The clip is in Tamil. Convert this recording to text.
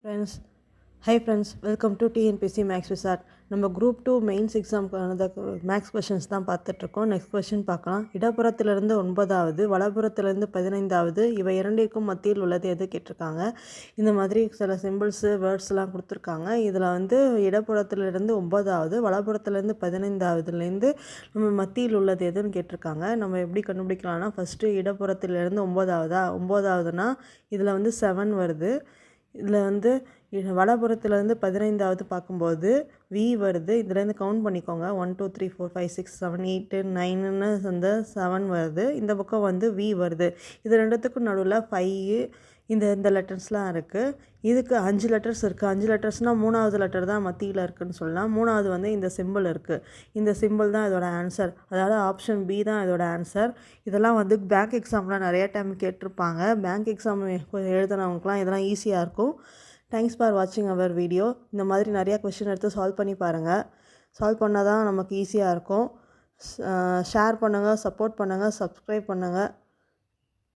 Friends friends welcome to TNPSC maths wizard. நம்ம குரூப் 2 மெயின்ஸ் எக்ஸாமுக்கான மேக்ஸ் கொஷின்ஸ் தான் பார்த்துட்ருக்கோம். நெக்ஸ்ட் கொஷின் பார்க்கலாம். இடப்புறத்திலிருந்து 9வது, வலப்புறத்திலிருந்து 15வது, இவை இரண்டிற்கும் மத்தியில் உள்ளது எது கேட்டிருக்காங்க. இந்த மாதிரி சில சிம்பிள்ஸு வேர்ட்ஸ்லாம் கொடுத்துருக்காங்க. இதில் இடப்புறத்திலிருந்து 9வது, வலப்புறத்திலேருந்து 15வதுலேருந்து நம்ம மத்தியில் உள்ளது எதுன்னு கேட்டிருக்காங்க. நம்ம எப்படி கண்டுபிடிக்கலாம்னா, ஃபஸ்ட்டு இடப்புறத்திலிருந்து 9வதுனா இதில் 7 வருது. இதில் வலப்புறத்துலேருந்து 15வது பார்க்கும்போது வி வருது. இதுலேருந்து கவுண்ட் பண்ணிக்கோங்க. 1 2 3 4 5 6 7 8 9ன்னு 7 வருது. இந்த பக்கம் வி வருது. இது ரெண்டுத்துக்கும் நடுவில் 5 இந்த லெட்டர்ஸ்லாம் இருக்குது. இதுக்கு 5 லெட்டர்ஸ் இருக்குது. 5 லெட்டர்ஸ்னால் 3வது லெட்டர் தான் மத்தியில் இருக்குதுன்னு சொல்லலாம். 3வது இந்த சிம்பிள் இருக்குது. இந்த சிம்பிள் தான் இதோட ஆன்சர். அதாவது ஆப்ஷன் பி தான் இதோட ஆன்சர். இதெல்லாம் பேங்க் எக்ஸாம்லாம் நிறைய டைம் கேட்டிருப்பாங்க. பேங்க் எக்ஸாம் எழுதுனவங்களுக்குலாம் இதெல்லாம் ஈஸியாக இருக்கும். தேங்க்ஸ் ஃபார் வாட்சிங் அவர் வீடியோ. இந்த மாதிரி நிறையா கொஷின் எடுத்து சால்வ் பண்ணி பாருங்கள். சால்வ் பண்ணால் தான் நமக்கு ஈஸியாக இருக்கும். ஷேர் பண்ணுங்கள், சப்போர்ட் பண்ணுங்கள், சப்ஸ்கிரைப் பண்ணுங்கள்.